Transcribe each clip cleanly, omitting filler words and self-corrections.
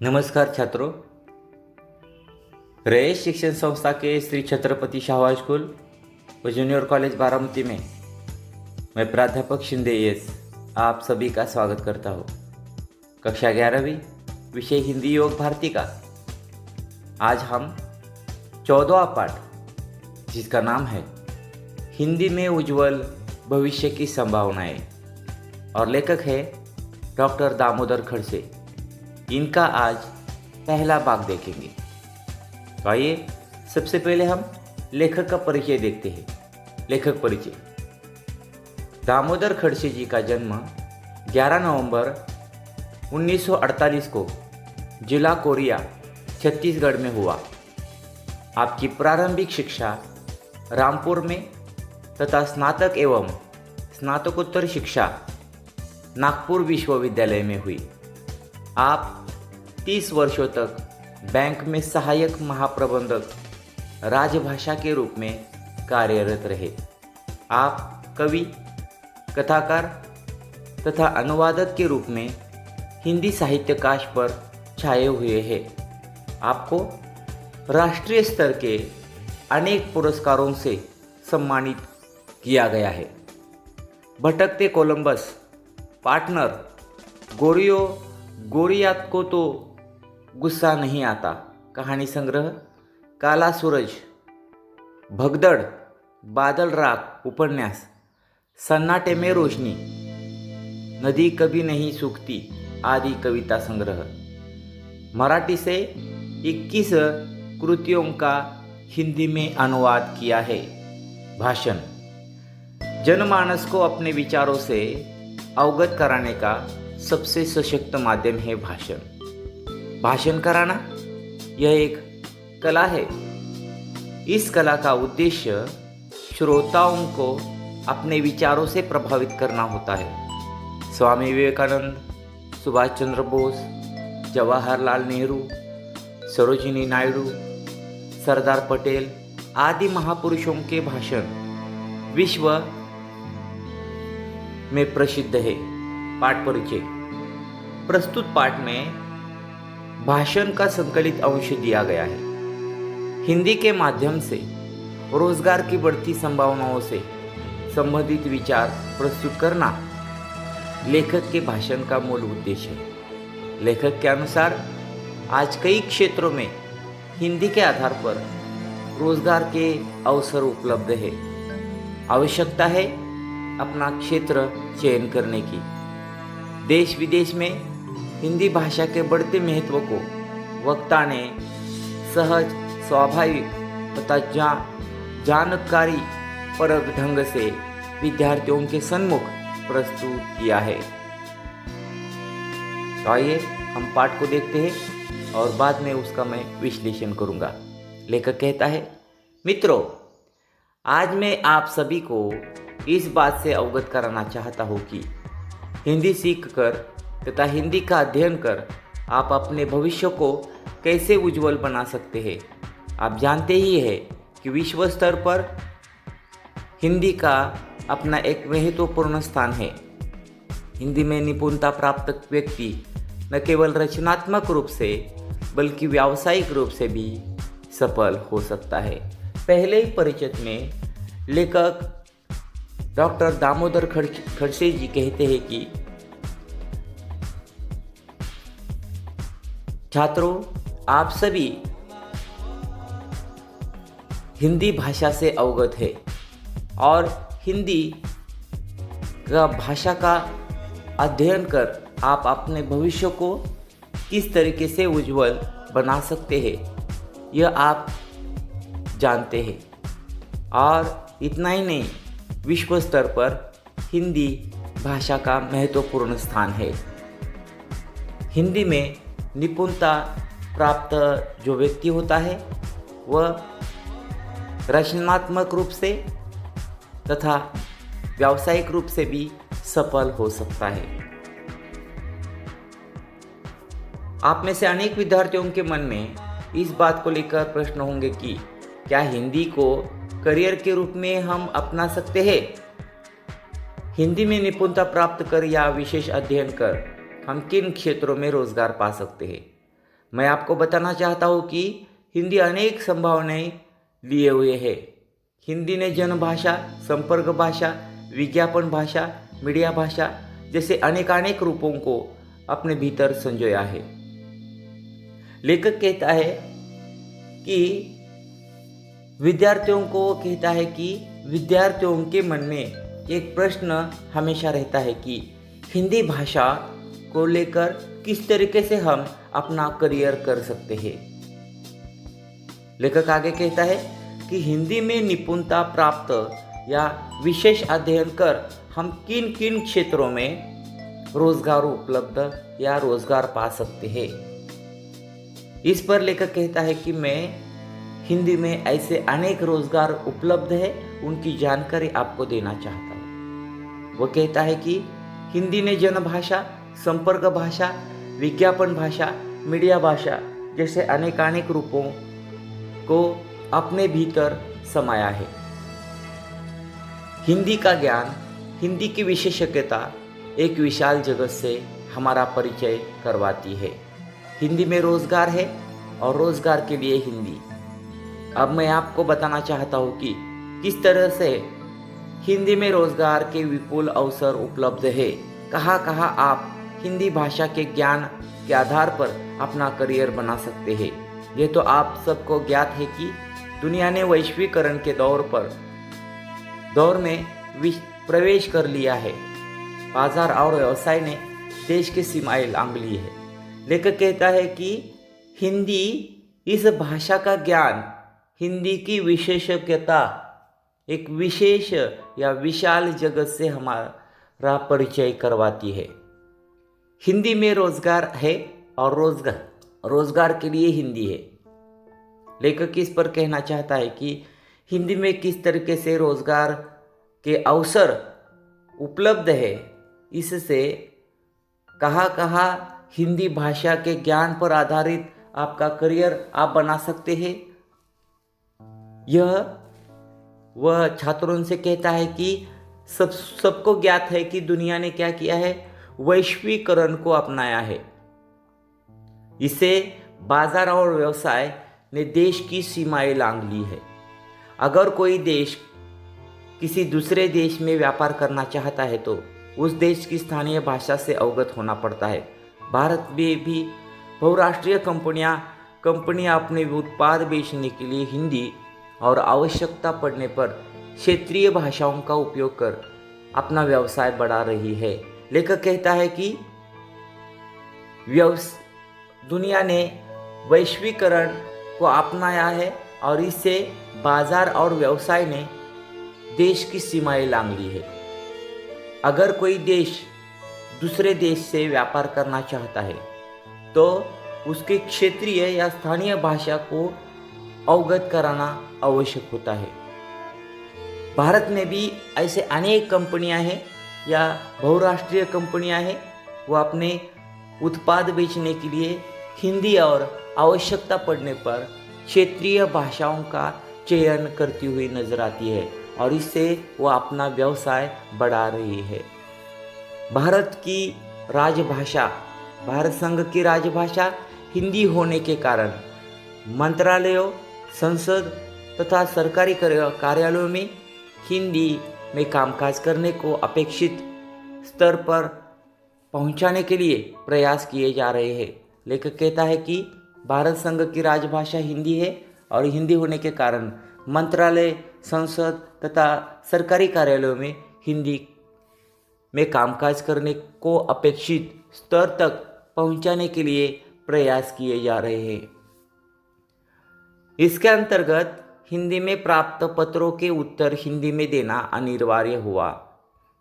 नमस्कार छात्रों। रयेश शिक्षण संस्था के श्री छत्रपति शाहू स्कूल व जूनियर कॉलेज बारामती में मैं प्राध्यापक शिंदे एस आप सभी का स्वागत करता हूँ। कक्षा 11वीं विषय हिंदी योग भारती का आज हम 14वां पाठ जिसका नाम है हिंदी में उज्जवल भविष्य की संभावनाएं और लेखक है डॉक्टर दामोदर खड़से। इनका आज पहला भाग देखेंगे। तो आइए सबसे पहले हम लेखक का परिचय देखते हैं। लेखक परिचय। दामोदर खड़से जी का जन्म 11 नवंबर 1948 को जिला कोरिया छत्तीसगढ़ में हुआ। आपकी प्रारंभिक शिक्षा रामपुर में तथा स्नातक एवं स्नातकोत्तर शिक्षा नागपुर विश्वविद्यालय में हुई। आप 30 वर्षों तक बैंक में सहायक महाप्रबंधक राजभाषा के रूप में कार्यरत रहे। आप कवि, कथाकार तथा अनुवादक के रूप में हिंदी साहित्यकाश पर छाए हुए हैं। आपको राष्ट्रीय स्तर के अनेक पुरस्कारों से सम्मानित किया गया है। भटकते कोलंबस, पार्टनर, गोरियात को तो गुस्सा नहीं आता, कहानी संग्रह, काला सूरज, भगदड़, बादल राग उपन्यास, सन्नाटे में रोशनी, नदी कभी नहीं सूखती आदि कविता संग्रह। मराठी से 21 कृतियों का हिंदी में अनुवाद किया है। भाषण। जनमानस को अपने विचारों से अवगत कराने का सबसे सशक्त माध्यम है भाषण। भाषण कराना यह एक कला है। इस कला का उद्देश्य श्रोताओं को अपने विचारों से प्रभावित करना होता है। स्वामी विवेकानंद, सुभाष चंद्र बोस, जवाहरलाल नेहरू, सरोजिनी नायडू, सरदार पटेल आदि महापुरुषों के भाषण विश्व में प्रसिद्ध है। पाठ परिचय। प्रस्तुत पाठ में भाषण का संकलित अंश दिया गया है। हिंदी के माध्यम से रोजगार की बढ़ती संभावनाओं से संबंधित विचार प्रस्तुत करना लेखक के भाषण का मूल उद्देश्य है। लेखक के अनुसार आज कई क्षेत्रों में हिंदी के आधार पर रोजगार के अवसर उपलब्ध है। आवश्यकता है अपना क्षेत्र चयन करने की। देश विदेश में हिंदी भाषा के बढ़ते महत्व को वक्ता ने सहज, स्वाभाविक तथा जानकारी परक ढंग से विद्यार्थियों के सम्मुख प्रस्तुत किया है। तो आइए हम पाठ को देखते हैं और बाद में उसका मैं विश्लेषण करूंगा। लेखक कहता है, मित्रों, आज मैं आप सभी को इस बात से अवगत कराना चाहता हूँ कि हिंदी सीखकर तथा हिंदी का अध्ययन कर आप अपने भविष्य को कैसे उज्जवल बना सकते हैं। आप जानते ही हैं कि विश्व स्तर पर हिंदी का अपना एक महत्वपूर्ण स्थान है। हिंदी में निपुणता प्राप्त व्यक्ति न केवल रचनात्मक रूप से बल्कि व्यावसायिक रूप से भी सफल हो सकता है। पहले ही परिचय में लेखक डॉक्टर दामोदर खड़से जी कहते हैं कि छात्रों, आप सभी हिंदी भाषा से अवगत है और हिंदी का भाषा का अध्ययन कर आप अपने भविष्य को किस तरीके से उज्जवल बना सकते हैं यह आप जानते हैं। और इतना ही नहीं, विश्व स्तर पर हिंदी भाषा का महत्वपूर्ण स्थान है। हिंदी में निपुणता प्राप्त जो व्यक्ति होता है वह रचनात्मक रूप से तथा व्यावसायिक रूप से भी सफल हो सकता है। आप में से अनेक विद्यार्थियों के मन में इस बात को लेकर प्रश्न होंगे कि क्या हिंदी को करियर के रूप में हम अपना सकते हैं। हिंदी में निपुणता प्राप्त कर या विशेष अध्ययन कर हम किन क्षेत्रों में रोजगार पा सकते हैं। मैं आपको बताना चाहता हूँ कि हिंदी अनेक संभावनाएं लिए हुए है। हिंदी ने जनभाषा, संपर्क भाषा, विज्ञापन भाषा, मीडिया भाषा जैसे अनेकानेक रूपों को अपने भीतर संजोया है। लेखक कहता है कि विद्यार्थियों के मन में एक प्रश्न हमेशा रहता है कि हिंदी भाषा को लेकर किस तरीके से हम अपना करियर कर सकते हैं। लेखक आगे कहता है कि हिंदी में निपुणता प्राप्त या विशेष अध्ययन कर हम किन किन क्षेत्रों में रोजगार उपलब्ध या रोजगार पा सकते हैं। इस पर लेखक कहता है कि मैं हिंदी में ऐसे अनेक रोजगार उपलब्ध है उनकी जानकारी आपको देना चाहता हूँ। वो कहता है कि हिंदी ने जनभाषा, संपर्क भाषा, विज्ञापन भाषा, मीडिया भाषा जैसे अनेकानेक रूपों को अपने भीतर समाया है। हिंदी का ज्ञान, हिंदी की विशेषज्ञता एक विशाल जगत से हमारा परिचय करवाती है। हिंदी में रोजगार है और रोजगार के लिए हिंदी। अब मैं आपको बताना चाहता हूँ कि किस तरह से हिंदी में रोजगार के विपुल अवसर उपलब्ध है। कहाँ कहाँ आप हिंदी भाषा के ज्ञान के आधार पर अपना करियर बना सकते हैं। ये तो आप सबको ज्ञात है कि दुनिया ने वैश्वीकरण के दौर में प्रवेश कर लिया है। बाजार और व्यवसाय ने देश की सीमाएं लांघ ली है। लेखक कहता है कि हिंदी, इस भाषा का ज्ञान, हिंदी की विशेषज्ञता एक विशेष या विशाल जगत से हमारा परिचय करवाती है। हिंदी में रोजगार है और रोजगार के लिए हिंदी है। लेखक इस पर कहना चाहता है कि हिंदी में किस तरीके से रोजगार के अवसर उपलब्ध है, इससे कहाँ कहाँ हिंदी भाषा के ज्ञान पर आधारित आपका करियर आप बना सकते हैं। यह वह छात्रों से कहता है कि सबको ज्ञात है कि दुनिया ने क्या किया है, वैश्वीकरण को अपनाया है। इससे बाजार और व्यवसाय ने देश की सीमाएं लांघ ली है। अगर कोई देश किसी दूसरे देश में व्यापार करना चाहता है तो उस देश की स्थानीय भाषा से अवगत होना पड़ता है। भारत में भी बहुराष्ट्रीय कंपनियां अपने उत्पाद बेचने के लिए हिंदी और आवश्यकता पड़ने पर क्षेत्रीय भाषाओं का उपयोग कर अपना व्यवसाय बढ़ा रही है। लेखक कहता है कि दुनिया ने वैश्वीकरण को अपनाया है और इससे बाजार और व्यवसाय ने देश की सीमाएं लांघ ली है। अगर कोई देश दूसरे देश से व्यापार करना चाहता है तो उसके क्षेत्रीय या स्थानीय भाषा को अवगत कराना आवश्यक होता है। भारत में भी ऐसे अनेक कंपनियां हैं या बहुराष्ट्रीय कंपनियां हैं, वो अपने उत्पाद बेचने के लिए हिंदी और आवश्यकता पड़ने पर क्षेत्रीय भाषाओं का चयन करती हुई नजर आती है और इससे वो अपना व्यवसाय बढ़ा रही है। भारत संघ की राजभाषा हिंदी होने के कारण मंत्रालयों, संसद तथा सरकारी कार्यालयों में हिंदी में कामकाज करने को अपेक्षित स्तर पर पहुंचाने के लिए प्रयास किए जा रहे हैं। लेखक कहता है कि भारत संघ की राजभाषा हिंदी है और हिंदी होने के कारण मंत्रालय, संसद तथा सरकारी कार्यालयों में हिंदी में कामकाज करने को अपेक्षित स्तर तक पहुंचाने के लिए प्रयास किए जा रहे हैं। इसके अंतर्गत हिंदी में प्राप्त पत्रों के उत्तर हिंदी में देना अनिवार्य हुआ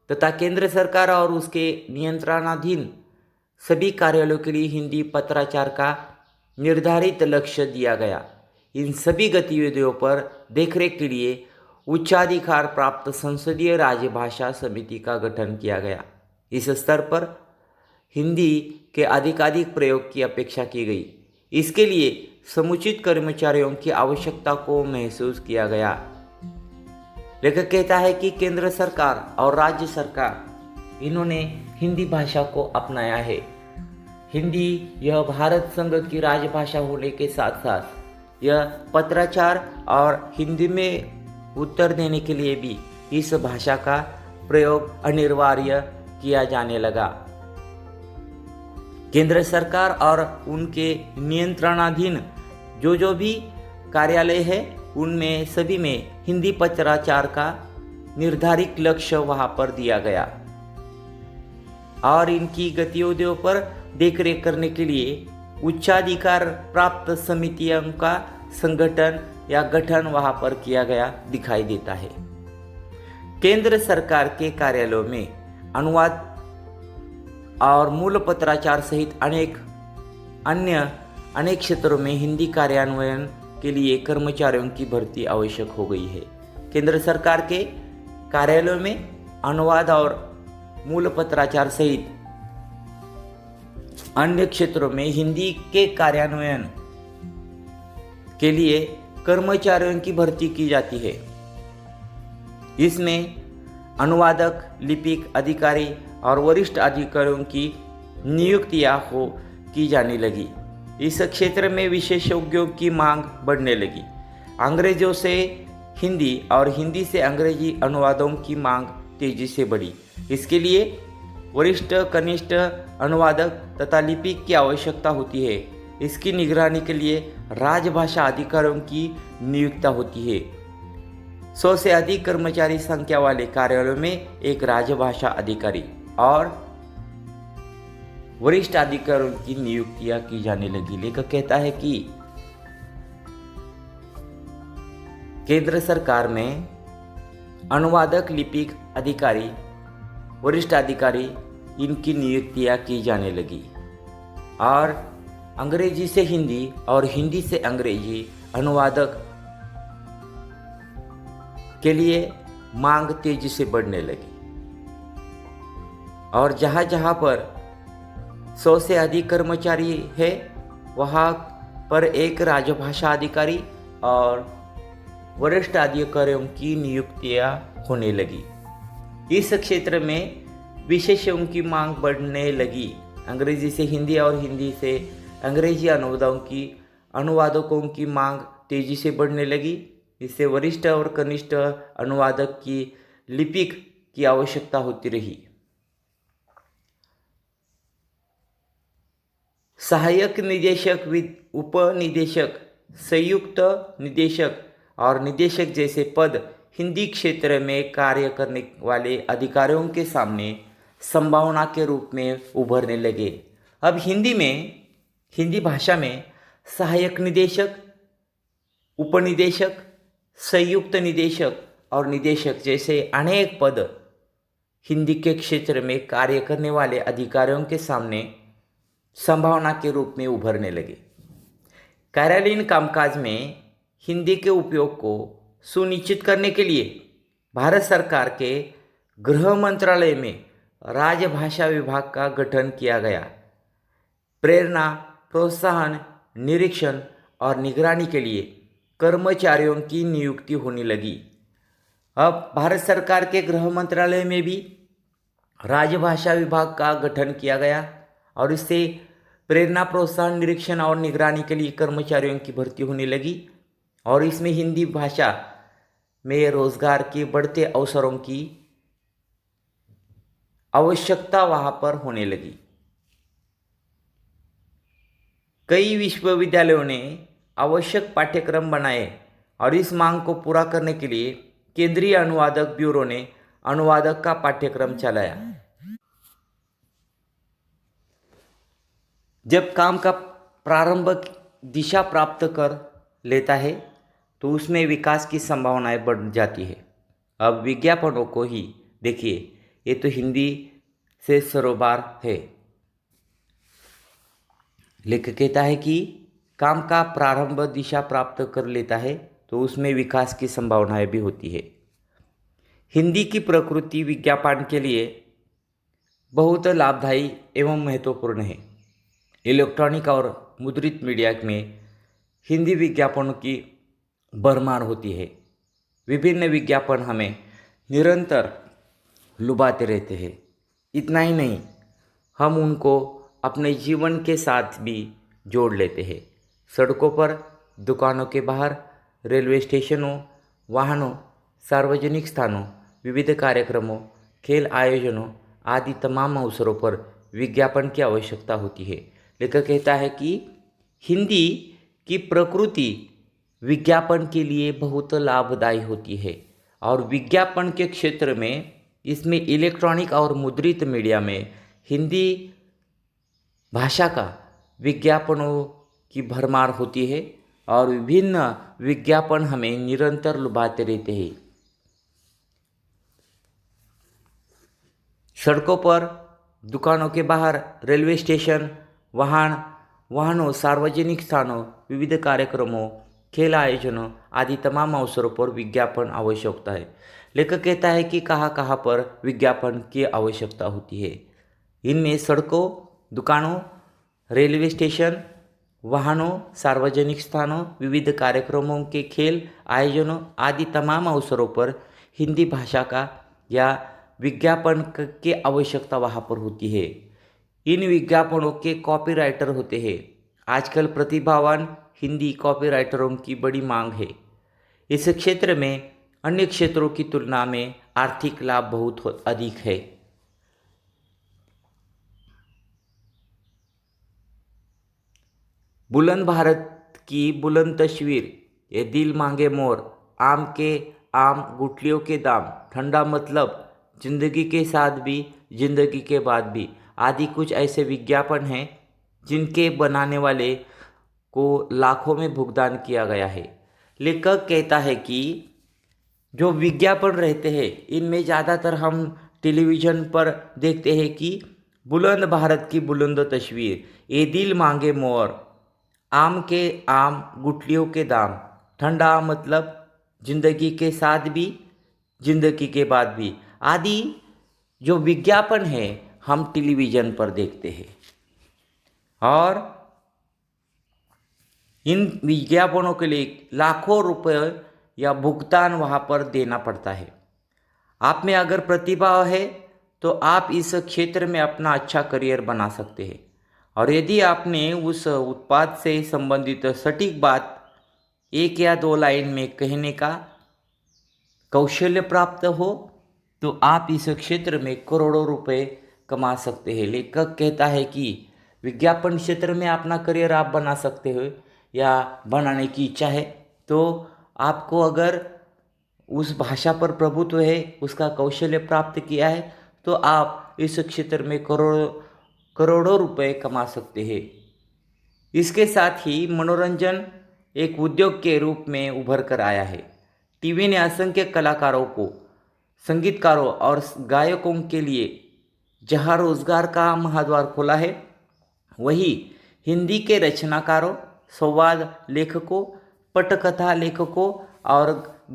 तथा केंद्र सरकार और उसके नियंत्रणाधीन सभी कार्यालयों के लिए हिंदी पत्राचार का निर्धारित लक्ष्य दिया गया। इन सभी गतिविधियों पर देखरेख के लिए उच्चाधिकार प्राप्त संसदीय राजभाषा समिति का गठन किया गया। इस स्तर पर हिंदी के अधिकाधिक प्रयोग की अपेक्षा की गई। इसके लिए समुचित कर्मचारियों की आवश्यकता को महसूस किया गया। लेखक कहता है कि केंद्र सरकार और राज्य सरकार इन्होंने हिंदी भाषा को अपनाया है। हिंदी यह भारत संघ की राजभाषा होने के साथ साथ यह पत्राचार और हिंदी में उत्तर देने के लिए भी इस भाषा का प्रयोग अनिवार्य किया जाने लगा। केंद्र सरकार और उनके नियंत्रणाधीन जो भी कार्यालय है उनमें सभी में हिंदी पत्राचार का निर्धारित लक्ष्य वहां पर दिया गया और इनकी गतिविधियों पर देखरेख करने के लिए उच्चाधिकार प्राप्त समितियों का संगठन या गठन वहां पर किया गया दिखाई देता है। केंद्र सरकार के कार्यालयों में अनुवाद और मूल पत्राचार सहित अनेक क्षेत्रों में हिंदी कार्यान्वयन के लिए कर्मचारियों की भर्ती आवश्यक हो गई है। केंद्र सरकार के कार्यालयों में अनुवाद और मूल पत्राचार सहित अन्य क्षेत्रों में हिंदी के कार्यान्वयन के लिए कर्मचारियों की भर्ती की जाती है। इसमें अनुवादक, लिपिक, अधिकारी और वरिष्ठ अधिकारियों की नियुक्तियां की जाने लगी। इस क्षेत्र में विशेषज्ञों की मांग बढ़ने लगी। अंग्रेजों से हिंदी और हिंदी से अंग्रेजी अनुवादों की मांग तेजी से बढ़ी। इसके लिए वरिष्ठ, कनिष्ठ अनुवादक तथा लिपिक की आवश्यकता होती है। इसकी निगरानी के लिए राजभाषा अधिकारियों की नियुक्ति होती है। 100 से अधिक कर्मचारी संख्या वाले कार्यालयों में एक राजभाषा अधिकारी और वरिष्ठ अधिकारियों की नियुक्तियां की जाने लगी। लेखक कहता है कि केंद्र सरकार में अनुवादक, लिपिक, अधिकारी, वरिष्ठ अधिकारी इनकी नियुक्तियां की जाने लगी और अंग्रेजी से हिंदी और हिंदी से अंग्रेजी अनुवादक के लिए मांग तेजी से बढ़ने लगी और जहां जहां पर 100 से अधिक कर्मचारी है वहां पर एक राजभाषा अधिकारी और वरिष्ठ अधिकारियों की नियुक्तियां होने लगी। इस क्षेत्र में विशेषज्ञों की मांग बढ़ने लगी। अंग्रेजी से हिंदी और हिंदी से अंग्रेजी अनुवादकों की मांग तेजी से बढ़ने लगी। इससे वरिष्ठ और कनिष्ठ अनुवादक की लिपिक की आवश्यकता होती रही। सहायक निदेशक, उपनिदेशक, संयुक्त निदेशक और निदेशक जैसे पद हिंदी क्षेत्र में कार्य करने वाले अधिकारियों के सामने संभावना के रूप में उभरने लगे। अब हिंदी भाषा में सहायक निदेशक, उपनिदेशक, संयुक्त निदेशक और निदेशक जैसे अनेक पद हिंदी के क्षेत्र में कार्य करने वाले अधिकारियों के सामने संभावना के रूप में उभरने लगे। कार्यालयीन कामकाज में हिंदी के उपयोग को सुनिश्चित करने के लिए भारत सरकार के गृह मंत्रालय में राजभाषा विभाग का गठन किया गया। प्रेरणा, प्रोत्साहन, निरीक्षण और निगरानी के लिए कर्मचारियों की नियुक्ति होने लगी। अब भारत सरकार के गृह मंत्रालय में भी राजभाषा विभाग का गठन किया गया और इससे प्रेरणा, प्रोत्साहन, निरीक्षण और निगरानी के लिए कर्मचारियों की भर्ती होने लगी और इसमें हिंदी भाषा में रोजगार के बढ़ते अवसरों की आवश्यकता वहां पर होने लगी। कई विश्वविद्यालयों ने आवश्यक पाठ्यक्रम बनाए और इस मांग को पूरा करने के लिए केंद्रीय अनुवादक ब्यूरो ने अनुवादक का पाठ्यक्रम चलाया। जब काम का प्रारंभ दिशा प्राप्त कर लेता है तो उसमें विकास की संभावनाएं बढ़ जाती है। अब विज्ञापनों को ही देखिए, ये तो हिंदी से सरोबार है। लेखक कहता है कि काम का प्रारंभ दिशा प्राप्त कर लेता है तो उसमें विकास की संभावनाएं भी होती है। हिंदी की प्रकृति विज्ञापन के लिए बहुत लाभदायी एवं महत्वपूर्ण है। इलेक्ट्रॉनिक और मुद्रित मीडिया में हिंदी विज्ञापनों की भरमार होती है। विभिन्न विज्ञापन हमें निरंतर लुभाते रहते हैं। इतना ही नहीं, हम उनको अपने जीवन के साथ भी जोड़ लेते हैं। सड़कों पर, दुकानों के बाहर, रेलवे स्टेशनों, वाहनों, सार्वजनिक स्थानों, विविध कार्यक्रमों, खेल आयोजनों आदि तमाम अवसरों पर विज्ञापन की आवश्यकता होती है। लेखक कहता है कि हिंदी की प्रकृति विज्ञापन के लिए बहुत लाभदायी होती है और विज्ञापन के क्षेत्र में इसमें इलेक्ट्रॉनिक और मुद्रित मीडिया में हिंदी भाषा का विज्ञापनों की भरमार होती है और विभिन्न विज्ञापन हमें निरंतर लुभाते रहते हैं। सड़कों पर, दुकानों के बाहर, रेलवे स्टेशन, वाहनों, सार्वजनिक स्थानों, विविध कार्यक्रमों, खेल आयोजनों आदि तमाम अवसरों पर विज्ञापन आवश्यकता है। लेखक कहता है कि कहाँ कहाँ पर विज्ञापन की आवश्यकता होती है। इनमें सड़कों, दुकानों, रेलवे स्टेशन, वाहनों, सार्वजनिक स्थानों, विविध कार्यक्रमों के खेल आयोजनों आदि तमाम अवसरों पर हिंदी भाषा का या विज्ञापन की आवश्यकता वहाँ पर होती है। इन विज्ञापनों के कॉपीराइटर होते हैं। आजकल प्रतिभावान हिंदी कॉपीराइटरों की बड़ी मांग है। इस क्षेत्र में अन्य क्षेत्रों की तुलना में आर्थिक लाभ बहुत अधिक है। बुलंद भारत की बुलंद तस्वीर, ये दिल मांगे मोर, आम के आम गुठलियों के दाम, ठंडा मतलब, जिंदगी के साथ भी, जिंदगी के बाद भी आदि कुछ ऐसे विज्ञापन हैं जिनके बनाने वाले को लाखों में भुगतान किया गया है। लेखक कहता है कि जो विज्ञापन रहते हैं इनमें ज़्यादातर हम टेलीविज़न पर देखते हैं कि बुलंद भारत की बुलंद तस्वीर, ये दिल मांगे मोर, आम के आम गुठलियों के दाम, ठंडा मतलब, जिंदगी के साथ भी, जिंदगी के बाद भी आदि जो विज्ञापन है हम टेलीविज़न पर देखते हैं और इन विज्ञापनों के लिए लाखों रुपए या भुगतान वहाँ पर देना पड़ता है। आप में अगर प्रतिभा है तो आप इस क्षेत्र में अपना अच्छा करियर बना सकते हैं और यदि आपने उस उत्पाद से संबंधित सटीक बात एक या दो लाइन में कहने का कौशल्य प्राप्त हो तो आप इस क्षेत्र में करोड़ों रुपए कमा सकते हैं। लेखक कहता है कि विज्ञापन क्षेत्र में अपना करियर आप बना सकते हो या बनाने की इच्छा है तो आपको अगर उस भाषा पर प्रभुत्व है, उसका कौशल्य प्राप्त किया है तो आप इस क्षेत्र में करोड़ों रुपए कमा सकते हैं। इसके साथ ही मनोरंजन एक उद्योग के रूप में उभर कर आया है। टीवी ने असंख्य कलाकारों को, संगीतकारों और गायकों के लिए जहां रोजगार का महाद्वार खोला है, वही हिंदी के रचनाकारों, संवाद लेखकों, पटकथा लेखकों और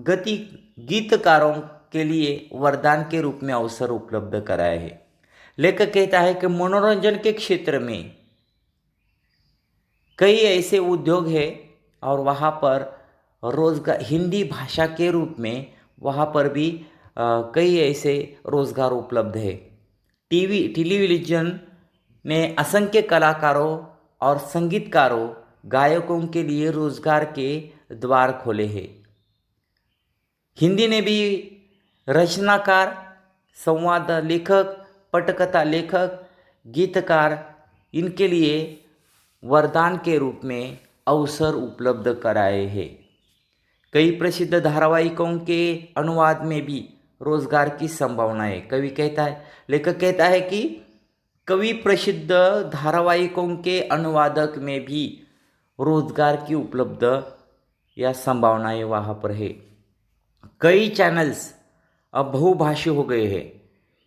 गीतकारों के लिए वरदान के रूप में अवसर उपलब्ध कराए हैं। लेखक कहता है कि मनोरंजन के क्षेत्र में कई ऐसे उद्योग हैं और वहाँ पर रोजगार, हिंदी भाषा के रूप में वहाँ पर भी कई ऐसे रोजगार उपलब्ध है। टेलीविज़न ने असंख्य कलाकारों और संगीतकारों, गायकों के लिए रोजगार के द्वार खोले हैं। हिंदी ने भी रचनाकार, संवाद लेखक, पटकथा लेखक, गीतकार, इनके लिए वरदान के रूप में अवसर उपलब्ध कराए हैं। कई प्रसिद्ध धारावाहिकों के अनुवाद में भी रोजगार की संभावना है। लेखक कहता है कि कई प्रसिद्ध धारावाहिकों के अनुवादक में भी रोजगार की उपलब्ध या संभावनाएं वहाँ पर है। कई चैनल्स अब बहुभाषी हो गए हैं।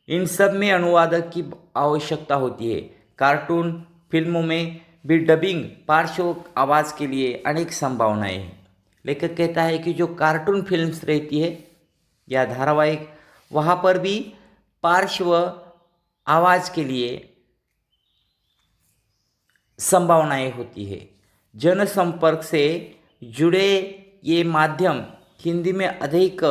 इन सब में अनुवादक की आवश्यकता होती है। कार्टून फिल्मों में भी डबिंग, पार्श्व आवाज़ के लिए अनेक संभावनाएं हैं। लेखक कहता है कि जो कार्टून फिल्म्स रहती है या धारावाहिक, वहाँ पर भी पार्श्व आवाज़ के लिए संभावनाएं होती है। जनसंपर्क से जुड़े ये माध्यम हिंदी में अधिक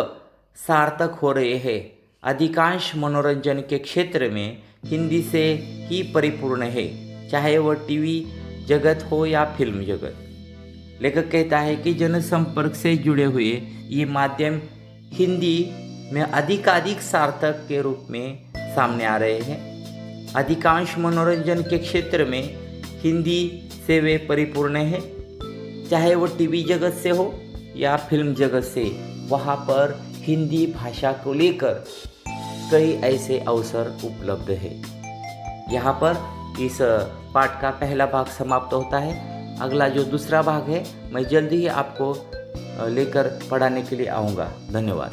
सार्थक हो रहे हैं। अधिकांश मनोरंजन के क्षेत्र में हिंदी से ही परिपूर्ण है, चाहे वह टीवी जगत हो या फिल्म जगत। लेखक कहता है कि जनसंपर्क से जुड़े हुए ये माध्यम हिंदी में अधिकाधिक सार्थक के रूप में सामने आ रहे हैं। अधिकांश मनोरंजन के क्षेत्र में हिंदी से वे परिपूर्ण हैं, चाहे वो टीवी जगत से हो या फिल्म जगत से। वहाँ पर हिंदी भाषा को लेकर कई ऐसे अवसर उपलब्ध है। यहाँ पर इस पाठ का पहला भाग समाप्त होता है। अगला जो दूसरा भाग है मैं जल्दी ही आपको लेकर पढ़ाने के लिए आऊँगा। धन्यवाद।